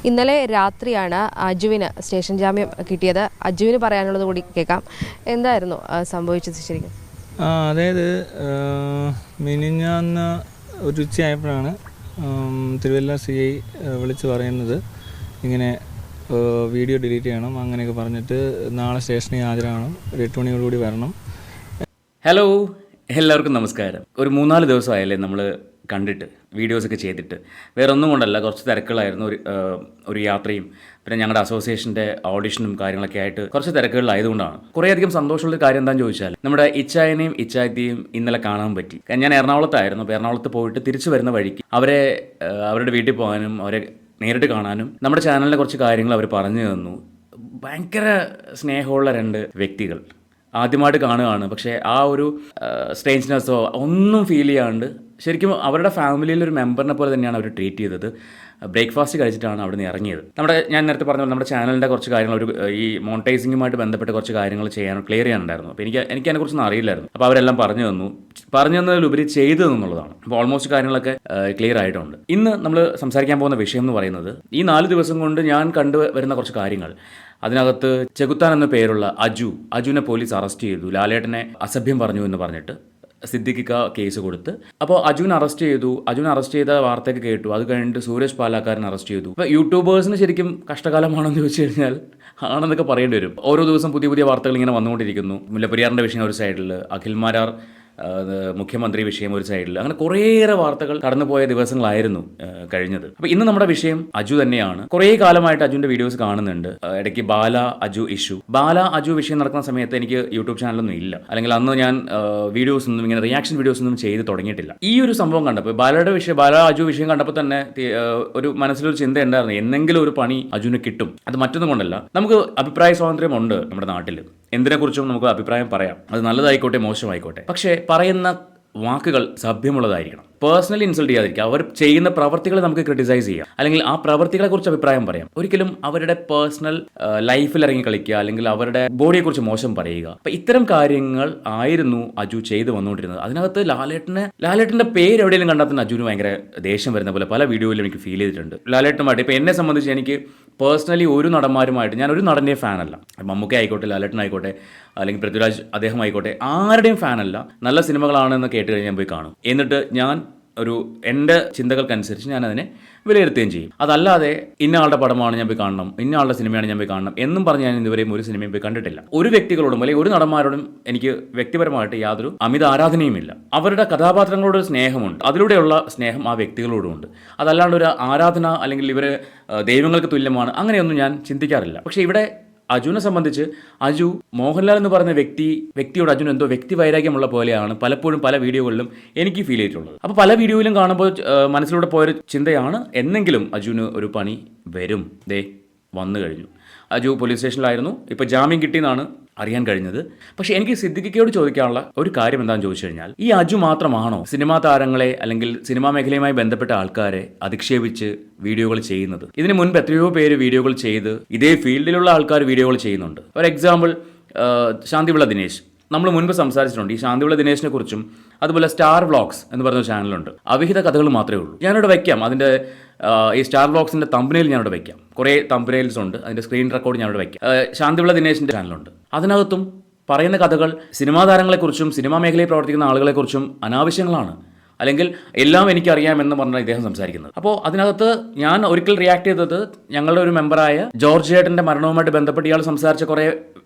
ഇന്നലെ രാത്രിയാണ് അജുവിന് സ്റ്റേഷൻ ജാമ്യം കിട്ടിയത്. അജുവിന് പറയാനുള്ളത് കൂടി കേൾക്കാം. എന്തായിരുന്നു സംഭവിച്ചത് ശരിക്കും? അതായത് മിനിഞ്ഞാന്ന് ഒരു ഉച്ചയായപ്പോഴാണ് തിരുവല്ല CI വിളിച്ച് പറയുന്നത് ഇങ്ങനെ വീഡിയോ ഡിലീറ്റ് ചെയ്യണം അങ്ങനെയൊക്കെ പറഞ്ഞിട്ട് നാളെ സ്റ്റേഷനിൽ ഹാജരാകണം, ഒരു 8 മണിയോടുകൂടി വരണം. ഹലോ, എല്ലാവർക്കും നമസ്കാരം. ഒരു 3-4 ദിവസമായല്ലേ നമ്മൾ കണ്ടിട്ട് വീഡിയോസൊക്കെ ചെയ്തിട്ട്. വേറെ ഒന്നും കൊണ്ടല്ല, കുറച്ച് തിരക്കുകളായിരുന്നു. ഒരു യാത്രയും പിന്നെ ഞങ്ങളുടെ അസോസിയേഷൻ്റെ ഓഡിഷനും കാര്യങ്ങളൊക്കെ ആയിട്ട് കുറച്ച് തിരക്കുകളിലായതുകൊണ്ടാണ്. കുറേയധികം സന്തോഷമുള്ള കാര്യം എന്താണെന്ന് ചോദിച്ചാൽ നമ്മുടെ ഇച്ചായനെയും ഇച്ചായത്തെയും ഇന്നലെ കാണാൻ പറ്റി. ഞാൻ എറണാകുളത്തായിരുന്നു. അപ്പോൾ എറണാകുളത്ത് പോയിട്ട് തിരിച്ചു വരുന്ന വഴിക്ക് അവരുടെ വീട്ടിൽ പോകാനും അവരെ നേരിട്ട് കാണാനും നമ്മുടെ ചാനലിലെ കുറച്ച് കാര്യങ്ങൾ അവർ പറഞ്ഞു തന്നു. ഭയങ്കര സ്നേഹമുള്ള 2 വ്യക്തികൾ. ആദ്യമായിട്ട് കാണുകയാണ്, പക്ഷേ ആ ഒരു സ്ട്രേഞ്ച്നെസ്സോ ഒന്നും ഫീൽ ചെയ്യാണ്ട് ശരിക്കും അവരുടെ ഫാമിലിയിലൊരു മെമ്പറിനെ പോലെ തന്നെയാണ് അവർ ട്രീറ്റ് ചെയ്തത്. ബ്രേക്ക്ഫാസ്റ്റ് കഴിച്ചിട്ടാണ് അവിടെ നിന്ന് ഇറങ്ങിയത്. ഞാൻ നേരത്തെ പറഞ്ഞ നമ്മുടെ ചാനലിൻ്റെ കുറച്ച് കാര്യങ്ങൾ, ഈ മോണിറ്റൈസിങ്ങുമായിട്ട് ബന്ധപ്പെട്ട് കുറച്ച് കാര്യങ്ങൾ ക്ലിയർ ചെയ്യാനുണ്ടായിരുന്നു. അപ്പോൾ എനിക്ക് അതിനെക്കുറിച്ചൊന്നും അറിയില്ലായിരുന്നു. അപ്പോൾ അവരെല്ലാം പറഞ്ഞു തന്നതിലുപരി ചെയ്തു എന്നുള്ളതാണ്. അപ്പോൾ ഓൾമോസ്റ്റ് കാര്യങ്ങളൊക്കെ ക്ലിയർ ആയിട്ടുണ്ട്. ഇന്ന് നമ്മൾ സംസാരിക്കാൻ പോകുന്ന വിഷയം എന്ന് പറയുന്നത് ഈ 4 ദിവസം കൊണ്ട് ഞാൻ കണ്ടുവരുന്ന കുറച്ച് കാര്യങ്ങൾ. അതിനകത്ത് ചെകുത്താൻ എന്ന പേരുള്ള അജുവിനെ പോലീസ് അറസ്റ്റ് ചെയ്തു. ലാലേട്ടനെ അസഭ്യം പറഞ്ഞു എന്ന് പറഞ്ഞിട്ട് സിദ്ദിഖിക്ക കേസ് കൊടുത്ത്. അപ്പോൾ അജുവിനെ അറസ്റ്റ് ചെയ്ത വാർത്തയൊക്കെ കേട്ടു. അത് കഴിഞ്ഞിട്ട് സൂരജ് പാലാക്കാരനെ അറസ്റ്റ് ചെയ്തു. അപ്പോൾ യൂട്യൂബേഴ്സിന് ശരിക്കും കഷ്ടകാലമാണെന്ന് ചോദിച്ചു കഴിഞ്ഞാൽ ആണെന്നൊക്കെ പറയേണ്ടി വരും. ഓരോ ദിവസം പുതിയ വാർത്തകൾ ഇങ്ങനെ വന്നുകൊണ്ടിരിക്കുന്നു. മുല്ലപ്പെരിയാറിൻ്റെ വിഷയം ഒരു സൈഡിൽ, അഖിൽമാരാർ മുഖ്യമന്ത്രി വിഷയം ഒരു സൈഡിൽ, അങ്ങനെ കുറേയേറെ വാർത്തകൾ കടന്നുപോയ ദിവസങ്ങളായിരുന്നു കഴിഞ്ഞത്. അപ്പോൾ ഇന്ന് നമ്മുടെ വിഷയം അജു തന്നെയാണ്. കുറേ കാലമായിട്ട് അജുവിൻ്റെ വീഡിയോസ് കാണുന്നുണ്ട്. ഇടയ്ക്ക് ബാല അജു വിഷയം നടക്കുന്ന സമയത്ത് എനിക്ക് യൂട്യൂബ് ചാനലൊന്നും ഇല്ല, അല്ലെങ്കിൽ അന്ന് ഞാൻ റിയാക്ഷൻ വീഡിയോസ് ഒന്നും ചെയ്ത് തുടങ്ങിയിട്ടില്ല. ഈ ഒരു സംഭവം കണ്ടപ്പോൾ ബാല അജു വിഷയം കണ്ടപ്പോൾ തന്നെ ഒരു മനസ്സിലൊരു ചിന്ത ഉണ്ടായിരുന്നു, എന്നെങ്കിലും ഒരു പണി അജുവിന് കിട്ടും. അത് മറ്റൊന്നും കൊണ്ടല്ല, നമുക്ക് അഭിപ്രായ സ്വാതന്ത്ര്യമുണ്ട് നമ്മുടെ നാട്ടിൽ. എന്തിനെക്കുറിച്ചും നമുക്ക് അഭിപ്രായം പറയാം. അത് നല്ലതായിക്കോട്ടെ മോശമായിക്കോട്ടെ. പക്ഷേ പറയുന്ന വാക്കുകൾ സഭ്യമുള്ളതായിരിക്കണം. പേഴ്സണലി ഇൻസൾട്ട് ചെയ്യാതിരിക്കുക. അവർ ചെയ്യുന്ന പ്രവർത്തികളെ നമുക്ക് ക്രിട്ടിസൈസ് ചെയ്യാം, അല്ലെങ്കിൽ ആ പ്രവർത്തികളെക്കുറിച്ച് അഭിപ്രായം പറയാം. ഒരിക്കലും അവരുടെ പേഴ്സണൽ ലൈഫിൽ ഇറങ്ങി കളിക്കുക, അല്ലെങ്കിൽ അവരുടെ ബോഡിയെക്കുറിച്ച് മോശം പറയുക. അപ്പം ഇത്തരം കാര്യങ്ങൾ ആയിരുന്നു അജു ചെയ്ത് വന്നുകൊണ്ടിരുന്നത്. അതിനകത്ത് ലാലേട്ടൻ്റെ പേര് എവിടെയെങ്കിലും കണ്ടാൽ തന്നെ അജുവിന് ഭയങ്കര ദേഷ്യം വരുന്ന പോലെ പല വീഡിയോയിലും എനിക്ക് ഫീൽ ചെയ്തിട്ടുണ്ട്. ലാലേട്ടനുമായിട്ട് ഇപ്പം എന്നെ സംബന്ധിച്ച് എനിക്ക് പേഴ്സണലി ഒരു നടന്മാരുമായിട്ട് ഞാൻ ഒരു നടൻ്റെ ഫാനല്ല. മമ്മൂക്ക ആയിക്കോട്ടെ, ലാലേട്ടനായിക്കോട്ടെ, അല്ലെങ്കിൽ പൃഥ്വിരാജ് അദ്ദേഹം ആയിക്കോട്ടെ, ആരുടെയും ഫാനല്ല. നല്ല സിനിമകളാണെന്ന് കേട്ട് കഴിഞ്ഞാൽ പോയി കാണും. എന്നിട്ട് ഞാൻ എൻ്റെ ചിന്തകൾക്കനുസരിച്ച് ഞാൻ അതിനെ വിലയിരുത്തുകയും ചെയ്യും. അതല്ലാതെ ഇന്ന ആളുടെ പടമാണ് ഞാൻ പോയി കാണണം, ഇന്ന ആളുടെ സിനിമയാണ് ഞാൻ പോയി കാണണം എന്നും പറഞ്ഞ് ഞാൻ ഇതുവരെയും ഒരു സിനിമയും പോയി കണ്ടിട്ടില്ല. ഒരു വ്യക്തികളോടും അല്ലെങ്കിൽ ഒരു നടന്മാരോടും എനിക്ക് വ്യക്തിപരമായിട്ട് യാതൊരു അമിത ആരാധനയുമില്ല. അവരുടെ കഥാപാത്രങ്ങളോട് സ്നേഹമുണ്ട്, അതിലൂടെയുള്ള സ്നേഹം ആ വ്യക്തികളോടുമുണ്ട്. അതല്ലാണ്ട് ഒരു ആരാധന അല്ലെങ്കിൽ ഇവർ ദൈവങ്ങൾക്ക് തുല്യമാണ് അങ്ങനെയൊന്നും ഞാൻ ചിന്തിക്കാറില്ല. പക്ഷേ ഇവിടെ അജുവിനെ സംബന്ധിച്ച് അജു മോഹൻലാൽ എന്ന് പറയുന്ന വ്യക്തിയോട് അജുന് എന്തോ വ്യക്തി വൈരാഗ്യമുള്ള പോലെയാണ് പലപ്പോഴും പല വീഡിയോകളിലും എനിക്ക് ഫീൽ ചെയ്തിട്ടുള്ളത്. അപ്പോൾ പല വീഡിയോയിലും കാണുമ്പോൾ മനസ്സിലൂടെ പോയൊരു ചിന്തയാണ്, എന്നെങ്കിലും അജുവിന് ഒരു പണി വരും. വന്നു കഴിഞ്ഞു. അജു പോലീസ് സ്റ്റേഷനിലായിരുന്നു. ഇപ്പോൾ ജാമ്യം കിട്ടിയെന്നാണ് അറിയാൻ കഴിഞ്ഞത്. പക്ഷേ എനിക്ക് സിദ്ദിഖിക്കയോട് ചോദിക്കാനുള്ള ഒരു കാര്യം എന്താണെന്ന് ചോദിച്ചു കഴിഞ്ഞാൽ, ഈ അജു മാത്രമാണോ സിനിമാ താരങ്ങളെ അല്ലെങ്കിൽ സിനിമാ മേഖലയുമായി ബന്ധപ്പെട്ട ആൾക്കാരെ അധിക്ഷേപിച്ച് വീഡിയോകൾ ചെയ്യുന്നത്? ഇതിന് മുൻപ് എത്രയോ പേര് വീഡിയോകൾ ചെയ്ത് ഇതേ ഫീൽഡിലുള്ള ആൾക്കാർ വീഡിയോകൾ ചെയ്യുന്നുണ്ട്. ഫോർ എക്സാമ്പിൾ ശാന്തിവിള ദിനേശ്, നമ്മൾ മുൻപ് സംസാരിച്ചിട്ടുണ്ട്. ഈ ശാന്തിവിള ദിനേശിനെ കുറിച്ചും അതുപോലെ സ്റ്റാർ വ്ളോഗ്സ് എന്ന് പറഞ്ഞ ചാനലുണ്ട്. അവിഹിത കഥകൾ മാത്രമേ ഉള്ളൂ. ഞാനിവിടെ വയ്ക്കാം അതിൻ്റെ ഈ സ്റ്റാർ വ്ളോഗ്സിൻ്റെ തമ്പനയിൽ ഞാനിവിടെ വയ്ക്കാം. കുറേ തമ്പനയിൽസ് ഉണ്ട്, അതിൻ്റെ സ്ക്രീൻ റെക്കോർഡ് ഞാനിവിടെ വയ്ക്കാം. ശാന്തിവിള ദിനേശിൻ്റെ ചാനലുണ്ട്. അതിനകത്തും പറയുന്ന കഥകൾ സിനിമാ താരങ്ങളെക്കുറിച്ചും സിനിമാ മേഖലയിൽ പ്രവർത്തിക്കുന്ന ആളുകളെക്കുറിച്ചും അനാവശ്യങ്ങളാണ്, അല്ലെങ്കിൽ എല്ലാം എനിക്കറിയാമെന്ന് പറഞ്ഞാൽ ഇദ്ദേഹം സംസാരിക്കുന്നത്. അപ്പോൾ അതിനകത്ത് ഞാൻ ഒരിക്കൽ റിയാക്ട് ചെയ്തത് ഞങ്ങളുടെ ഒരു മെമ്പറായ ജോർജ് ചേട്ടൻ്റെ മരണവുമായിട്ട് ബന്ധപ്പെട്ട് ഇയാൾ സംസാരിച്ച കുറേ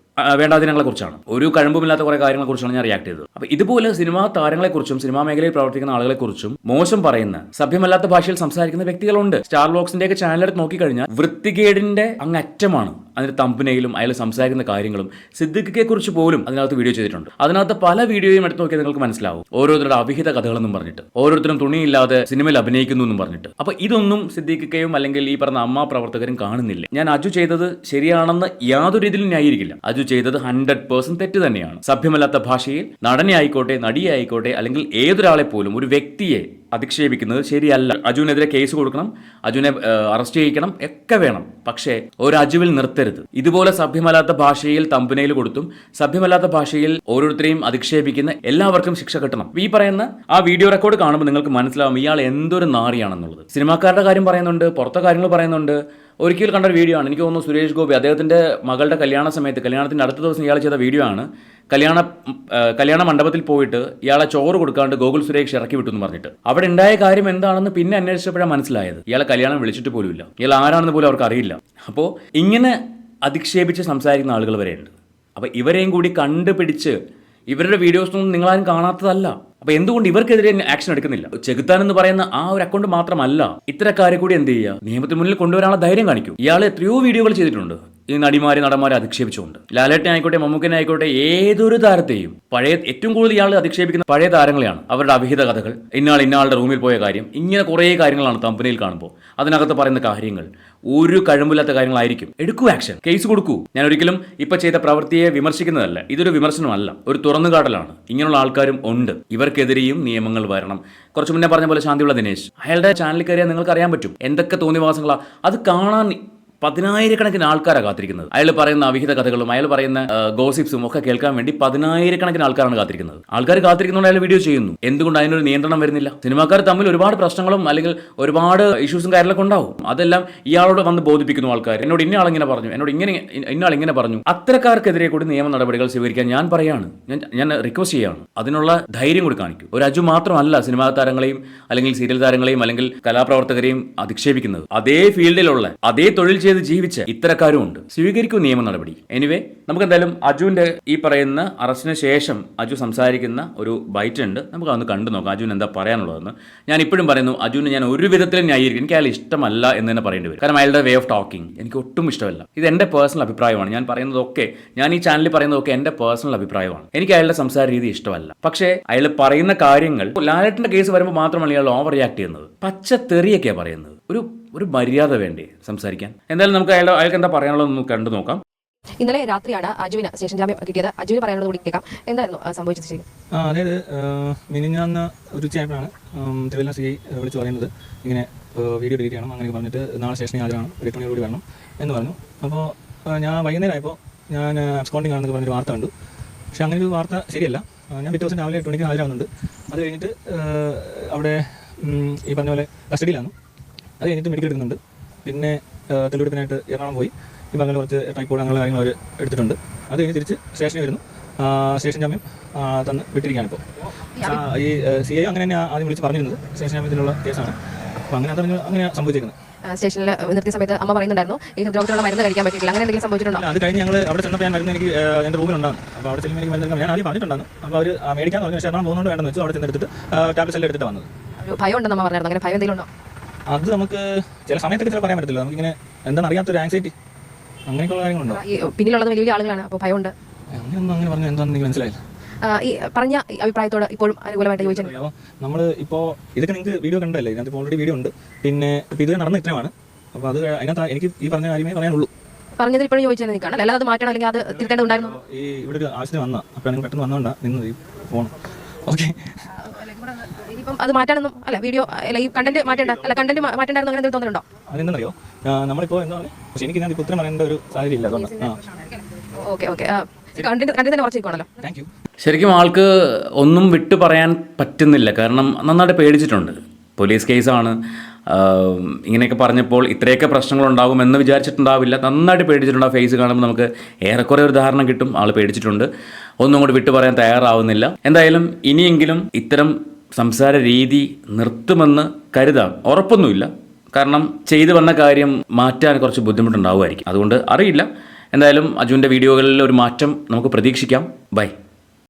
വേണ്ടാതിനങ്ങളെക്കുറിച്ചാണ്. ഒരു കഴമ്പുമില്ലാത്ത കുറേ കാര്യങ്ങളെക്കുറിച്ചാണ് ഞാൻ റിയാക്ട് ചെയ്തത്. അപ്പോൾ ഇതുപോലെ സിനിമാ താരങ്ങളെക്കുറിച്ചും സിനിമാ മേഖലയിൽ പ്രവർത്തിക്കുന്ന ആളുകളെക്കുറിച്ചും മോശം പറയുന്ന, സഭ്യമല്ലാത്ത ഭാഷയിൽ സംസാരിക്കുന്ന വ്യക്തികളുണ്ട്. സ്റ്റാർ വ്ളോഗ്സിൻ്റെയൊക്കെ ചാനലെടുത്ത് നോക്കിക്കഴിഞ്ഞാൽ വൃത്തികേടിൻ്റെ അങ്ങറ്റമാണ് അതിൻ്റെ തമ്പനയിലും അയാൾ സംസാരിക്കുന്ന കാര്യങ്ങളും. സിദ്ദിഖിയെക്കുറിച്ച് പോലും അതിനകത്ത് വീഡിയോ ചെയ്തിട്ടുണ്ട്. അതിനകത്ത് പല വീഡിയോയും എടുത്ത് നോക്കിയാൽ നിങ്ങൾക്ക് മനസ്സിലാവും. ഓരോരുത്തരുടെ അവിഹിത കഥകളെന്നും പറഞ്ഞിട്ട്, ഓരോരുത്തരും തുണിയില്ലാതെ സിനിമയിൽ അഭിനയിക്കുന്നു എന്നും പറഞ്ഞിട്ട്. അപ്പോൾ ഇതൊന്നും സിദ്ദിഖിക്കയും അല്ലെങ്കിൽ ഈ പറഞ്ഞ അമ്മ പ്രവർത്തകരും കാണുന്നില്ല. ഞാൻ അജു ചെയ്തത് ശരിയാണെന്ന് യാതൊരു രീതിയിലും ന്യായീകരിക്കില്ല. അജു ചെയ്തത് 100% തെറ്റ് തന്നെയാണ്. സഭ്യമല്ലാത്ത ഭാഷയിൽ നടനെ ആയിക്കോട്ടെ, നടിയെ ആയിക്കോട്ടെ, അല്ലെങ്കിൽ ഏതൊരാളെ പോലും ഒരു വ്യക്തിയെ അധിക്ഷേപിക്കുന്നത് ശരിയല്ല. അജുവിനെതിരെ കേസ് കൊടുക്കണം, അജുവിനെ അറസ്റ്റ് ചെയ്യിക്കണം, ഒക്കെ വേണം. പക്ഷേ ഒരു അജുവിൽ നിർത്തരുത്. ഇതുപോലെ സഭ്യമല്ലാത്ത ഭാഷയിൽ തമ്പനയിൽ കൊടുത്തും സഭ്യമല്ലാത്ത ഭാഷയിൽ ഓരോരുത്തരെയും അധിക്ഷേപിക്കുന്ന എല്ലാവർക്കും ശിക്ഷ കിട്ടണം. ഈ പറയുന്ന ആ വീഡിയോ റെക്കോർഡ് കാണുമ്പോൾ നിങ്ങൾക്ക് മനസ്സിലാവും ഇയാൾ എന്തൊരു നാറിയാണെന്നുള്ളത്. സിനിമാക്കാരുടെ കാര്യം പറയുന്നുണ്ട്, പുറത്തെ കാര്യങ്ങൾ പറയുന്നുണ്ട്, ഒരിക്കൽ കണ്ട ഒരു വീഡിയോ ആണ്, എനിക്ക് തോന്നുന്നു സുരേഷ് ഗോപി അദ്ദേഹത്തിൻ്റെ മകളുടെ കല്യാണ സമയത്ത്, കല്യാണത്തിൻ്റെ അടുത്ത ദിവസം ഇയാൾ ചെയ്ത വീഡിയോ ആണ്. കല്യാണ മണ്ഡപത്തിൽ പോയിട്ട് ഇയാളെ ചോറ് കൊടുക്കാണ്ട് ഗോകുൽ സുരേഷ് ഇറക്കി വിട്ടു എന്ന് പറഞ്ഞിട്ട്. അവിടെ ഉണ്ടായ കാര്യം എന്താണെന്ന് പിന്നെ അന്വേഷിച്ചപ്പോഴാണ് മനസ്സിലായത്. ഇയാളെ കല്യാണം വിളിച്ചിട്ട് പോലുമില്ല, ഇയാൾ ആരാണെന്ന് പോലും അവർക്ക് അറിയില്ല. അപ്പോൾ ഇങ്ങനെ അധിക്ഷേപിച്ച് സംസാരിക്കുന്ന ആളുകൾ വരെയുണ്ട്. അപ്പോൾ ഇവരെയും കൂടി കണ്ടുപിടിച്ച് ഇവരുടെ വീഡിയോസൊന്നും നിങ്ങളാരും കാണാത്തതല്ല. അപ്പോൾ എന്തുകൊണ്ട് ഇവർക്കെതിരെ ആക്ഷൻ എടുക്കുന്നില്ല? ചെകുത്താൻ എന്ന് പറയുന്ന ആ ഒരു അക്കൗണ്ട് മാത്രമല്ല, ഇത്തരക്കാരെ കൂടി എന്ത് ചെയ്യുക, നിയമത്തിന് മുന്നിൽ കൊണ്ടുവരാനുള്ള ധൈര്യം കാണിക്കും. ഇയാൾ എത്രയോ വീഡിയോകൾ ചെയ്തിട്ടുണ്ട് ഈ നടന്മാരെ അധിക്ഷേപിച്ചുകൊണ്ട്. ലാലേട്ടനെ ആയിക്കോട്ടെ, മമ്മൂക്കനെ ആയിക്കോട്ടെ, ഏതൊരു താരത്തെയും ഏറ്റവും കൂടുതൽ ഇയാൾ അധിക്ഷേപിക്കുന്ന പഴയ താരങ്ങളെയാണ്. അവരുടെ അവിഹിത കഥകൾ, ഇന്നാളുടെ റൂമിൽ പോയ കാര്യം, ഇങ്ങനെ കുറേ കാര്യങ്ങളാണ് തമ്പനയിൽ കാണുമ്പോൾ. അതിനകത്ത് പറയുന്ന കാര്യങ്ങൾ ഒരു കഴിവില്ലാത്ത കാര്യങ്ങളായിരിക്കും. എടുക്കൂ, ആക്ഷൻ, കേസ് കൊടുക്കൂ. ഞാൻ ഒരിക്കലും ഇപ്പൊ ചെയ്ത പ്രവൃത്തിയെ വിമർശിക്കുന്നതല്ല, ഇതൊരു വിമർശനമല്ല, ഒരു തുറന്നുകാട്ടലാണ്. ഇങ്ങനെയുള്ള ആൾക്കാരും ഉണ്ട്, ഇവർക്കെതിരെയും നിയമങ്ങൾ വരണം. കുറച്ച് മുന്നേ പറഞ്ഞ പോലെ ശാന്തിയുള്ള ദിനേശ്, അയാളുടെ ചാനലിൽ കയറിയാൽ നിങ്ങൾക്ക് അറിയാൻ പറ്റും എന്തൊക്കെ തോന്നിവാസങ്ങളാണ്. അത് കാണാൻ 10,000-കണക്കിന് ആൾക്കാരാണ് കാത്തിരിക്കുന്നത്. അയാൾ പറയുന്ന അവിഹിത കഥകളും അയാൾ പറയുന്ന ഗോസിപ്സും ഒക്കെ കേൾക്കാൻ വേണ്ടി 10,000-കണക്കിന് ആൾക്കാരാണ് കാത്തിരിക്കുന്നത്. ആൾക്കാർ കാത്തിരിക്കുന്നതുകൊണ്ട് അയാൾ വീഡിയോ ചെയ്യുന്നു. എന്തുകൊണ്ട് അതിനൊരു നിയന്ത്രണം വരുന്നില്ല? സിനിമാക്കാർ തമ്മിൽ ഒരുപാട് പ്രശ്നങ്ങളും അല്ലെങ്കിൽ ഒരുപാട് ഇഷ്യൂസും കാര്യങ്ങളൊക്കെ ഉണ്ടാവും. അതെല്ലാം ഇയാളോട് വന്ന് ബോധിപ്പിക്കുന്നു ആൾക്കാർ. എന്നോട് ഇന്നയാളിങ്ങനെ പറഞ്ഞു, ഇന്നയാളിങ്ങനെ പറഞ്ഞു. അത്തരക്കാർക്കെതിരെ കൂടി നിയമ നടപടികൾ സ്വീകരിക്കാൻ ഞാൻ പറയാണ്, ഞാൻ റിക്വസ്റ്റ് ചെയ്യാണ്. അതിനുള്ള ധൈര്യം കൂടി കാണിക്കും. ഒരു അജു മാത്രമല്ല സിനിമാ താരങ്ങളെയും അല്ലെങ്കിൽ സീരിയൽ താരങ്ങളെയും അല്ലെങ്കിൽ കലാപ്രവർത്തകരെയും അധിക്ഷേപിക്കുന്നത്. അതേ ഫീൽഡിലുള്ള, അതേ തൊഴിൽ ചെയ്ത് ജീവിച്ച ഇത്തരക്കാരും ഉണ്ട്. സ്വീകരിക്കും നിയമ നടപടി. എനിവേ, നമുക്ക് എന്തായാലും അജുവിന്റെ ഈ പറയുന്ന അറസ്റ്റിന് ശേഷം അജു സംസാരിക്കുന്ന ഒരു ബൈറ്റ് ഉണ്ട്, നമുക്ക് അതൊന്ന് കണ്ടു നോക്കാം അജുവിന് എന്താ പറയാനുള്ളതെന്ന്. ഞാൻ ഇപ്പോഴും പറയുന്നു, അജുവിന് ഞാൻ ഒരു വിധത്തിലും ന്യായീകരിക്കും. എനിക്ക് അയാൾ ഇഷ്ടമല്ല എന്ന് തന്നെ പറയേണ്ടി വരും. കാരണം അയാളുടെ വേ ഓഫ് ടോക്കിംഗ് എനിക്ക് ഒട്ടും ഇഷ്ടമല്ല. ഇത് എൻ്റെ പേഴ്സണൽ അഭിപ്രായമാണ്. ഞാൻ ഈ ചാനലിൽ പറയുന്നതൊക്കെ എൻ്റെ പേഴ്സണൽ അഭിപ്രായമാണ്. എനിക്ക് അയാളുടെ സംസാര രീതി ഇഷ്ടമല്ല. പക്ഷേ അയാൾ പറയുന്ന കാര്യങ്ങൾ, ലാലേട്ടന്റെ കേസ് വരുമ്പോൾ മാത്രമല്ല ഇയാൾ ഓവർ റിയാക്ട് ചെയ്യുന്നത്, പച്ച തെറിയൊക്കെയാണ് പറയുന്നത്. ഒരു മര്യാദ വേണ്ടേ സംസാരിക്കാൻ? എന്തായാലും നമുക്ക് അയാൾക്ക് എന്താ പറയാനുള്ളതെന്ന് കണ്ടു നോക്കാം. ഇന്നലെ രാത്രിയാണ് അജുവിന് സ്റ്റേഷൻ ജാമ്യം കിട്ടിയത്. അജുവിന് പറയാനുള്ളത് കൂടി കേൾക്കാം. എന്തായിരുന്നു സംഭവിച്ചത്? ശരി, അതായത് മിനിഞ്ഞാന്ന് ഒരു ഉച്ചയായപ്പോഴാണ് തിരുവല്ല CI വിളിച്ച് പറയുന്നത് ഇങ്ങനെ വീഡിയോ ഡിലീറ്റ് ചെയ്യണം, അങ്ങനെ പറഞ്ഞിട്ട് നാളെ സ്റ്റേഷനിൽ ഹാജരാണ്, 8 മണിയോടുകൂടി വരണം എന്ന് പറഞ്ഞു. അപ്പോൾ ഞാൻ വൈകുന്നേരം ആയപ്പോൾ ഞാൻ അബ്സ്കോണ്ടിങ് ആണെന്ന് പറഞ്ഞൊരു വാർത്ത കണ്ടു. പക്ഷേ അങ്ങനെ ഒരു വാർത്ത ശരിയല്ല. ഞാൻ പിറ്റേ ദിവസം രാവിലെ 8 മണിക്ക് ഹാജരാകുന്നുണ്ട്. അത് കഴിഞ്ഞിട്ട് അവിടെ ഈ പറഞ്ഞ പോലെ കസ്റ്റഡിയിലാണ്. അത് കഴിഞ്ഞിട്ട് മെഡിക്കൽ എടുക്കുന്നുണ്ട്. പിന്നെ തെളിവെടുപ്പിനായിട്ട് എറണാകുളം പോയി. ഈ പറഞ്ഞ കുറച്ച് ട്രൈപ്പോഡ് അങ്ങനെയുള്ള കാര്യങ്ങൾ അവർ എടുത്തിട്ടുണ്ട്. അത് കഴിഞ്ഞ് തിരിച്ച് സ്റ്റേഷനിൽ വരുന്നു. സ്റ്റേഷൻ ജാമ്യം തന്ന് വിട്ടിരിക്കുകയാണ്. ഇപ്പോൾ ഈ CI അങ്ങനെ തന്നെ ആദ്യം വിളിച്ച് പറഞ്ഞിരുന്നത് സ്റ്റേഷൻ ജാമ്യത്തിനുള്ള കേസാണ്. അപ്പോൾ അങ്ങനെയാണ് സംഭവിച്ചിരിക്കുന്നത്. സ്റ്റേഷനിൽ നിർത്തിയ സമയത്ത് അമ്മ പറയുന്നുണ്ടായിരുന്നു ഈ ഹൃദ്രോഗത്തിനുള്ള മരുന്ന് കഴിക്കാൻ പറ്റില്ല, അങ്ങനെ എന്തെങ്കിലും സംഭവിച്ചിട്ടുണ്ടോ? അത് കഴിഞ്ഞ് ഞങ്ങൾ അവിടെ ചെന്നപ്പോൾ ഞാൻ മരുന്ന് എനിക്ക് എൻ്റെ റൂമിലുണ്ടാകും. അപ്പോൾ അവിടെ ചെല്ലുമ്പോൾ എനിക്ക് മരുന്ന് ഞാൻ ആദ്യം പറഞ്ഞിട്ടുണ്ടായിരുന്നു. അപ്പോൾ അവർ മേടിക്കാൻ പറഞ്ഞു. പക്ഷേ എറണാകുളം പോകുന്നതുകൊണ്ട് വേണമെന്ന് വെച്ചു അവിടെ ചെന്നെടുത്തിട്ട് ടാബ്ലറ്റ്സ് എല്ലാം എടുത്തിട്ട് വന്നത്. ഒരു ഭയം ഉണ്ടെന്ന് അമ്മ പറഞ്ഞായിരുന്നു. അങ്ങനെ ഭയം എന്തെങ്കിലും ഉണ്ടോ? അത് നമുക്ക് ചില സമയത്തൊക്കെ ചില പറയാൻ പറ്റത്തില്ല. നമുക്കിങ്ങനെ എന്താണ് അറിയാത്തൊരു ആൻസൈറ്റി, അങ്ങനെയൊക്കെയുള്ള കാര്യങ്ങളുണ്ടോ? ഈ പിന്നിലുള്ളത് വലിയ ആളുകളാണ്, അപ്പോൾ ഭയമുണ്ട്. അങ്ങനെ പറഞ്ഞു എന്താണെന്ന് മനസ്സിലായില്ല. ഈ പറഞ്ഞ അഭിപ്രായത്തോട് ഇപ്പോഴും അനുകൂലമായിട്ട് ചോദിച്ചിട്ടുണ്ട്. അപ്പോൾ നമ്മൾ ഇപ്പോൾ ഇതൊക്കെ നിങ്ങൾക്ക് വീഡിയോ കണ്ടല്ലേ, ഇതിനകത്ത് ഇപ്പോൾ ഓൾറെഡി വീഡിയോ ഉണ്ട്. പിന്നെ ഇപ്പോൾ ഇത് നടന്ന ഇത്രമാണ്. അപ്പോൾ അത് അതിനകത്ത് എനിക്ക് ഈ പറഞ്ഞ കാര്യമേ പറയാനുള്ളൂ. പറഞ്ഞത് ഇപ്പോഴും ചോദിച്ചാൽ നിൽക്കണം, അല്ലാതെ അത് മാറ്റണം അല്ലെങ്കിൽ അത് തിരുത്തേണ്ടതുണ്ടായിരുന്നു. ഈ ഇവിടെ ഒരു ആവശ്യത്തിന് വന്നാൽ അപ്പോൾ നിങ്ങൾ പെട്ടെന്ന് വന്നോണ്ടാ നിന്നത് ഈ ഫോൺ. ഓക്കെ, ഇനിയിപ്പം അത് മാറ്റാനൊന്നും അല്ല, വീഡിയോ അല്ല ഈ കണ്ടന്റ് മാറ്റേണ്ടായിരുന്നു, അങ്ങനെ എന്തെങ്കിലും തോന്നുന്നുണ്ടോ? അതെന്താണെന്നറിയോ, നമ്മളിപ്പോൾ എന്താണ്, പക്ഷേ എനിക്ക് ഞാൻ ഇപ്പോൾ ഉത്തരം പറയേണ്ട ഒരു സാഹചര്യം ഇല്ല. അതുകൊണ്ട് ഓക്കെ കണ്ടന്റ് തന്നെ കുറച്ചിരിക്കണല്ലോ. Thank you. ശരിക്കും ആൾക്ക് ഒന്നും വിട്ടു പറയാൻ പറ്റുന്നില്ല. കാരണം നന്നായിട്ട് പേടിച്ചിട്ടുണ്ട്. പോലീസ് കേസാണ്. ഇങ്ങനെയൊക്കെ പറഞ്ഞപ്പോൾ ഇത്രയൊക്കെ പ്രശ്നങ്ങളുണ്ടാകുമെന്ന് വിചാരിച്ചിട്ടുണ്ടാവില്ല. നന്നായിട്ട് പേടിച്ചിട്ടുണ്ട്. ആ ഫേസ് കാണുമ്പോൾ നമുക്ക് ഏറെക്കുറെ ഒരു ധാരണ കിട്ടും. ആൾ പേടിച്ചിട്ടുണ്ട്. ഒന്നും കൂടി വിട്ടു പറയാൻ തയ്യാറാവുന്നില്ല. എന്തായാലും ഇനിയെങ്കിലും ഇത്തരം സംസാര രീതി നിർത്തുമെന്ന് കരുതാം. ഉറപ്പൊന്നുമില്ല. കാരണം ചെയ്തു വന്ന കാര്യം മാറ്റാൻ കുറച്ച് ബുദ്ധിമുട്ടുണ്ടാവുമായിരിക്കും. അതുകൊണ്ട് അറിയില്ല. എന്തായാലും അജുവിൻ്റെ വീഡിയോകളിൽ ഒരു മാറ്റം നമുക്ക് പ്രതീക്ഷിക്കാം. ബൈ.